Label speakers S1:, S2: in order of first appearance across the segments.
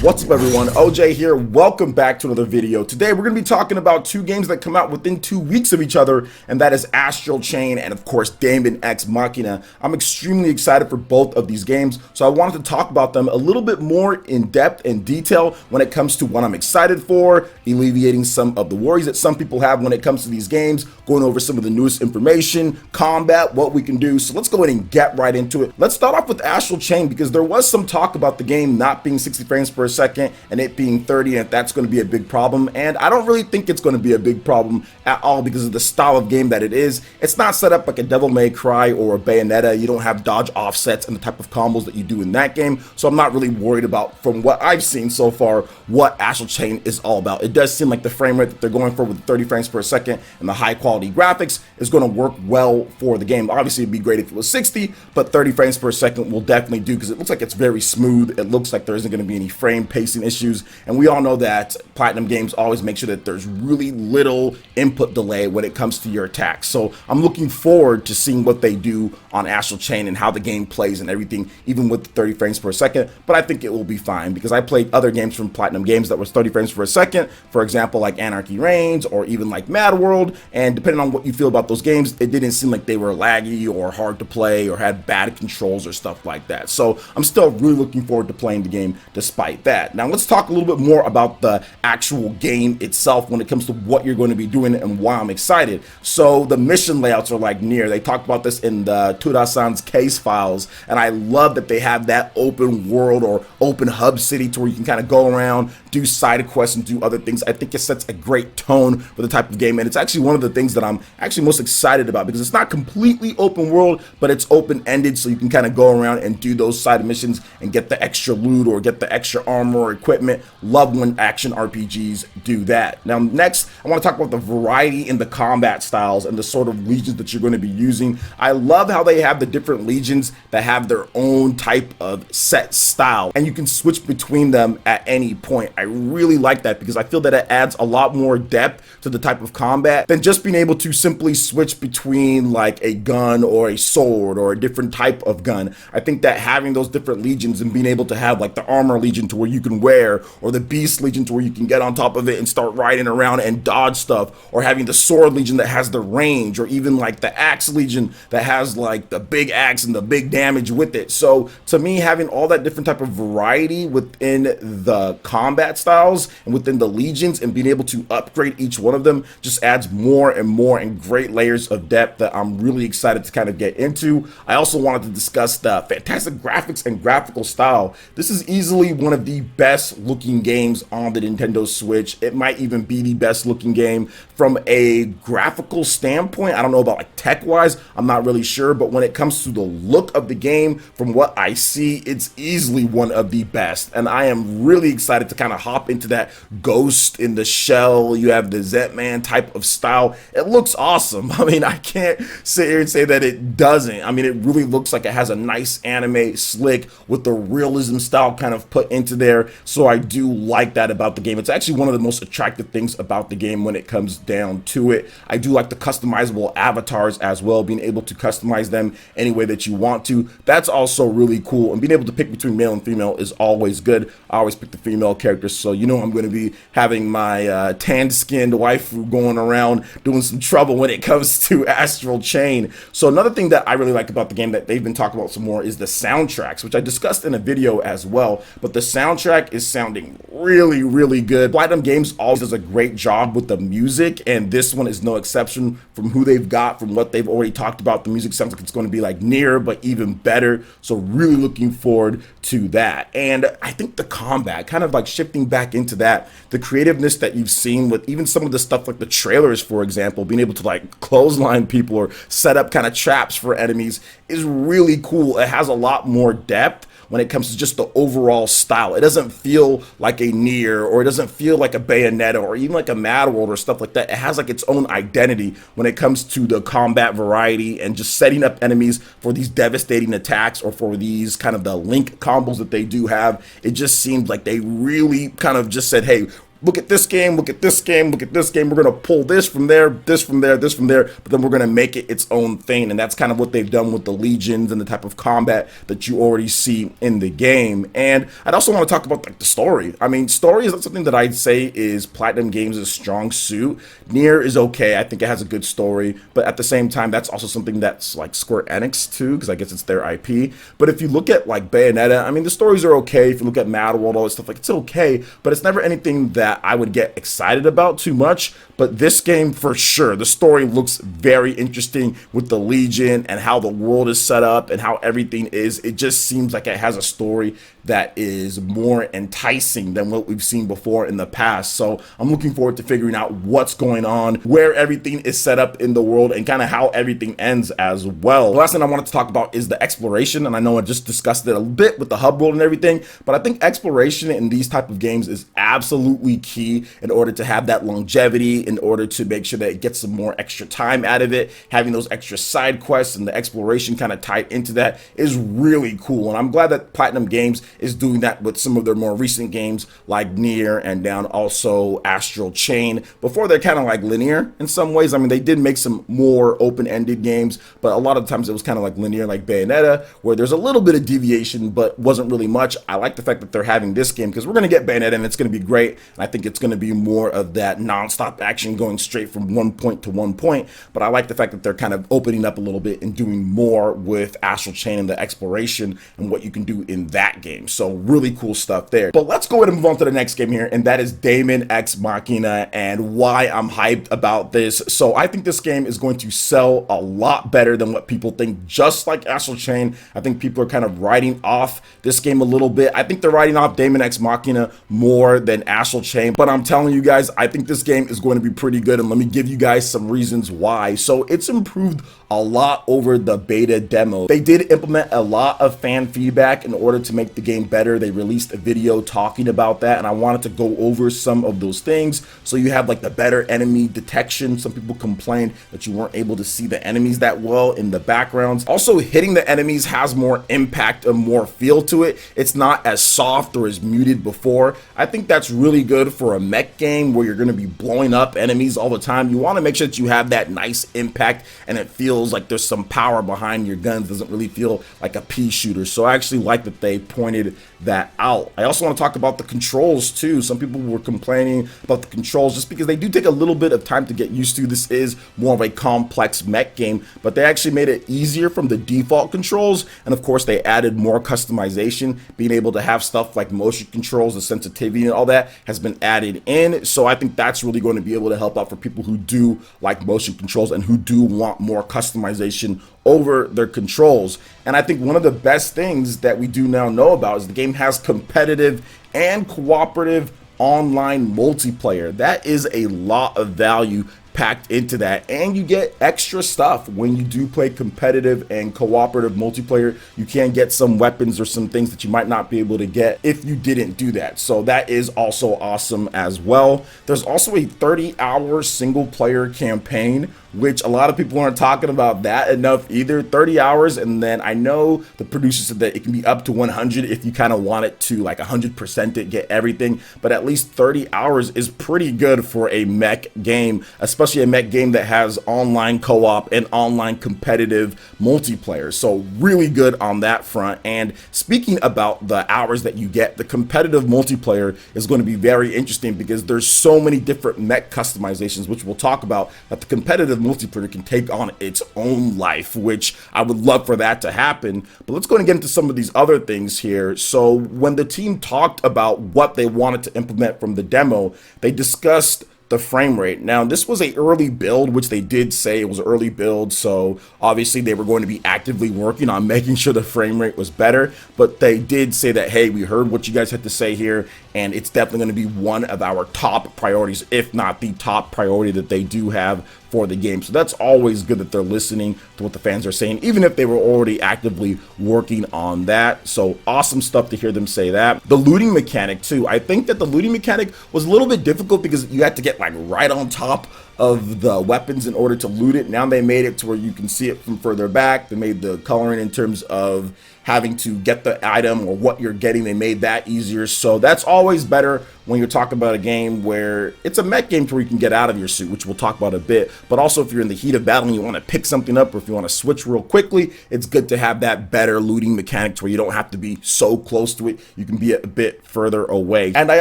S1: What's up everyone, OJ here. Welcome back to another video. Today we're going to be talking about two games that come out within 2 weeks of each other, and that is Astral Chain and of course Daemon x Machina. I'm extremely excited for both of these games, so I wanted to talk about them a little bit more in depth and detail when it comes to what I'm excited for, alleviating some of the worries that some people have when it comes to these games, going over some of the newest information, combat, what we can do. So let's go ahead and get right into it. Let's start off with Astral Chain because there was some talk about the game not being 60 frames per second and it being 30, and if that's going to be a big problem, and I don't really think it's going to be a big problem at all because of the style of game that it is. It's not set up like a Devil May Cry or a Bayonetta. You don't have dodge offsets and the type of combos that you do in that game, so I'm not really worried about, from what I've seen so far, what Astral Chain is all about. It does seem like the frame rate that they're going for with 30 frames per second and the high quality graphics is going to work well for the game. Obviously it'd be great if it was 60, but 30 frames per second will definitely do because it looks like it's very smooth. It looks like there isn't going to be any frame pacing issues, and we all know that Platinum Games always make sure that there's really little input delay when it comes to your attacks. So I'm looking forward to seeing what they do on Astral Chain and how the game plays and everything, even with 30 frames per second. But I think it will be fine because I played other games from Platinum Games that was 30 frames per second, for example like Anarchy Reigns or even like Mad World, and depending on what you feel about those games, it didn't seem like they were laggy or hard to play or had bad controls or stuff like that. So I'm still really looking forward to playing the game despite that. Now let's talk a little bit more about the actual game itself when it comes to what you're going to be doing and why I'm excited. So the mission layouts are like Nier. They talked about this in the Tura-san's case files, and I love that they have that open world or open hub city to where you can kind of go around, do side quests and do other things. I think it sets a great tone for the type of game, and it's actually one of the things that I'm actually most excited about because it's not completely open world, but it's open-ended, so you can kind of go around and do those side missions and get the extra loot or get the extra armor or equipment. Love when action RPGs do that. Now next, I want to talk about the variety in the combat styles and the sort of legions that you're going to be using. I love how they have the different legions that have their own type of set style, and you can switch between them at any point. I really like that because I feel that it adds a lot more depth to the type of combat than just being able to simply switch between like a gun or a sword or a different type of gun. I think that having those different legions and being able to have like the armor legion to where you can wear, or the beast legion to where you can get on top of it and start riding around and dodge stuff, or having the sword legion that has the range, or even like the axe legion that has like the big axe and the big damage with it. So to me, having all that different type of variety within the combat styles and within the legions and being able to upgrade each one of them just adds more and more and great layers of depth that I'm really excited to kind of get into. I also wanted to discuss the fantastic graphics and graphical style. This is easily one of the best looking games on the Nintendo Switch. It might even be the best looking game from a graphical standpoint. I don't know about like tech wise, I'm not really sure, but when it comes to the look of the game, from what I see, it's easily one of the best, and I am really excited to kind of hop into that Ghost in the Shell, you have the Z-Man type of style. It looks awesome. I mean, I can't sit here and say that it doesn't. I mean, it really looks like it has a nice anime slick with the realism style kind of put into there, so I do like that about the game. It's actually one of the most attractive things about the game when it comes down to it. I do like the customizable avatars as well, being able to customize them any way that you want to. That's also really cool, and being able to pick between male and female is always good. I always pick the female characters, so you know I'm going to be having my tan-skinned waifu going around doing some trouble when it comes to Astral Chain. So another thing that I really like about the game that they've been talking about some more is the soundtracks, which I discussed in a video as well, but the soundtrack is sounding really, really good. Platinum Games always does a great job with the music, and this one is no exception. From who they've got, from what they've already talked about, the music sounds like it's going to be like Nier, but even better. So really looking forward to that. And I think the combat, kind of like shifting back into that, the creativeness that you've seen with even some of the stuff like the trailers, for example, being able to like clothesline people or set up kind of traps for enemies is really cool. It has a lot more depth when it comes to just the overall style. It doesn't feel like a Nier, or it doesn't feel like a Bayonetta, or even like a Mad World or stuff like that. It has like its own identity when it comes to the combat variety and just setting up enemies for these devastating attacks or for these kind of the link combos that they do have. It just seems like they really kind of just said, hey, look at this game, look at this game, look at this game. We're going to pull this from there, this from there, this from there, but then we're going to make it its own thing. And that's kind of what they've done with the legions and the type of combat that you already see in the game. And I'd also want to talk about like the story. I mean, story is not something that I'd say is Platinum Games' strong suit. Nier is okay. I think it has a good story, but at the same time, that's also something that's like Square Enix too, because I guess it's their IP. But if you look at like Bayonetta, I mean, the stories are okay. If you look at Mad World, all this stuff, like it's okay, but it's never anything that I would get excited about too much. But this game, for sure, the story looks very interesting with the Legion and how the world is set up and how everything is. It just seems like it has a story that is more enticing than what we've seen before in the past. So I'm looking forward to figuring out what's going on, where everything is set up in the world, and kind of how everything ends as well. The last thing I wanted to talk about is the exploration, and I know I just discussed it a bit with the hub world and everything, but I think exploration in these type of games is absolutely key in order to have that longevity, in order to make sure that it gets some more extra time out of it. Having those extra side quests and the exploration kind of tied into that is really cool, and I'm glad that Platinum Games is doing that with some of their more recent games like Nier and down also Astral Chain. Before, they're kind of like linear in some ways. I mean, they did make some more open-ended games, but a lot of times it was kind of like linear, like Bayonetta, where there's a little bit of deviation but wasn't really much. I like the fact that they're having this game because we're going to get Bayonetta and it's going to be great, and I think it's going to be more of that non-stop action going straight from one point to one point. But I like the fact that they're kind of opening up a little bit and doing more with Astral Chain and the exploration and what you can do in that game. So really cool stuff there. But let's go ahead and move on to the next game here, and that is Daemon X Machina, and why I'm hyped about this. So I think this game is going to sell a lot better than what people think. Just like Astral Chain, I think people are kind of writing off this game a little bit. I think they're writing off Daemon X Machina more than Astral Chain, but I'm telling you guys, I think this game is going to be pretty good, and let me give you guys some reasons why. So it's improved a lot over the beta demo. They did implement a lot of fan feedback in order to make the game better. They released a video talking about that, and I wanted to go over some of those things. So you have like the better enemy detection. Some people complained that you weren't able to see the enemies that well in the backgrounds. Also, hitting the enemies has more impact and more feel to it. It's not as soft or as muted before. I think that's really good for a mech game where you're going to be blowing up enemies all the time. You want to make sure that you have that nice impact and it feels like there's some power behind your guns. It doesn't really feel like a pea shooter. So I actually like that they pointed that out. I also want to talk about the controls too. Some people were complaining about the controls just because they do take a little bit of time to get used to. This is more of a complex mech game, but they actually made it easier from the default controls, and of course they added more customization. Being able to have stuff like motion controls, the sensitivity and all that has been added in. So I think that's really going to be able to help out for people who do like motion controls and who do want more customization over their controls. And I think one of the best things that we do now know about is the game has competitive and cooperative online multiplayer. That is a lot of value packed into that, and you get extra stuff when you do play competitive and cooperative multiplayer. You can get some weapons or some things that you might not be able to get if you didn't do that, so that is also awesome as well. There's also a 30-hour single player campaign, which a lot of people aren't talking about that enough either. 30 hours, and then I know the producer said that it can be up to 100 if you kind of want it to like 100% it, get everything, but at least 30 hours is pretty good for a mech game, especially a mech game that has online co-op and online competitive multiplayer. So really good on that front. And speaking about the hours that you get, the competitive multiplayer is going to be very interesting because there's so many different mech customizations, which we'll talk about, that the competitive multiplayer can take on its own life, which I would love for that to happen. But let's go and get into some of these other things here. So when the team talked about what they wanted to implement from the demo, they discussed the frame rate. Now, this was a early build, which they did say it was an early build, so obviously they were going to be actively working on making sure the frame rate was better, but they did say that, hey, we heard what you guys had to say here, and it's definitely going to be one of our top priorities, if not the top priority that they do have for the game. So that's always good that they're listening to what the fans are saying, even if they were already actively working on that. So awesome stuff to hear them say that. The looting mechanic too. I think that the looting mechanic was a little bit difficult because you had to get like right on top of the weapons in order to loot it. Now they made it to where you can see it from further back. They made the coloring in terms of having to get the item or what you're getting. They made that easier. So that's always better when you're talking about a game where it's a mech game to where you can get out of your suit, which we'll talk about a bit. But also if you're in the heat of battle and you want to pick something up, or if you want to switch real quickly, it's good to have that better looting mechanic to where you don't have to be so close to it. You can be a bit further away. And I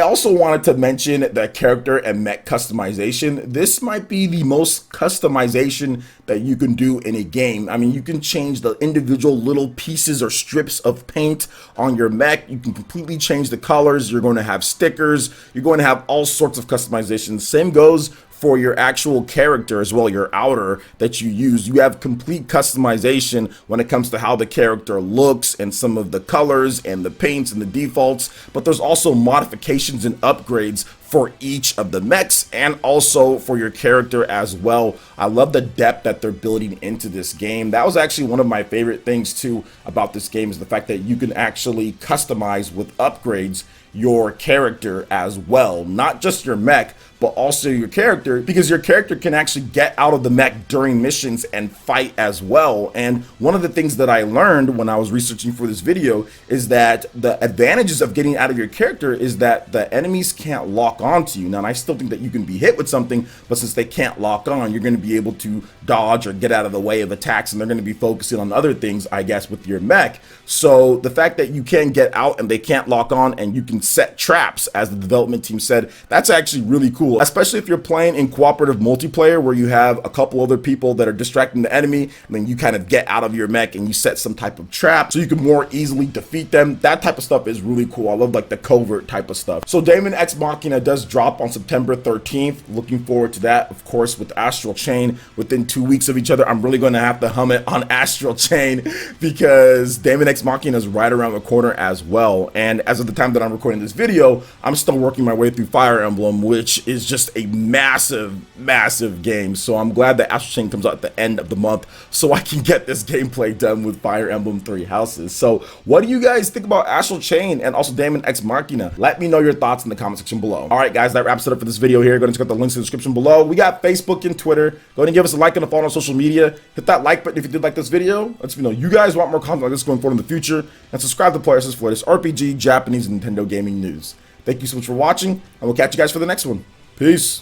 S1: also wanted to mention the character and mech customization. This might be the most customization that you can do in a game. I mean, you can change the individual little pieces or strips of paint on your mech. You can completely change the colors. You're going to have stickers. You're going to have all sorts of customizations. Same goes for your actual character as well, your outer that you use. You have complete customization when it comes to how the character looks and some of the colors and the paints and the defaults, but there's also modifications and upgrades for each of the mechs and also for your character as well. I love the depth that they're building into this game. That was actually one of my favorite things too about this game, is the fact that you can actually customize with upgrades your character as well, not just your mech, but also your character, because your character can actually get out of the mech during missions and fight as well. And one of the things that I learned when I was researching for this video is that the advantages of getting out of your character is that the enemies can't lock onto you. Now, and I still think that you can be hit with something, but since they can't lock on, you're going to be able to dodge or get out of the way of attacks, and they're going to be focusing on other things, I guess, with your mech. So the fact that you can get out and they can't lock on and you can set traps, as the development team said, that's actually really cool. Especially if you're playing in cooperative multiplayer where you have a couple other people that are distracting the enemy, and then you kind of get out of your mech and you set some type of trap so you can more easily defeat them. That type of stuff is really cool. I love like the covert type of stuff. So Daemon X Machina does drop on September 13th. Looking forward to that, of course, with Astral Chain within 2 weeks of each other. I'm really going to have to hum it on Astral Chain because Daemon X Machina is right around the corner as well. And as of the time that I'm recording this video, I'm still working my way through Fire Emblem, which is just a massive game. So I'm glad that Astral Chain comes out at the end of the month so I can get this gameplay done with Fire Emblem Three Houses. So what do you guys think about Astral Chain and also Daemon X Machina? Let me know your thoughts in the comment section below. All right, guys, that wraps it up for this video here. Go ahead and check out the links in the description below. We got Facebook and Twitter. Go ahead and give us a like and a follow on social media. Hit that like button if you did like this video. Let me know you guys want more content like this going forward in the future. And subscribe to PlayerEssence for latest RPG, Japanese, and Nintendo gaming news. Thank you so much for watching, and we'll catch you guys for the next one. Peace.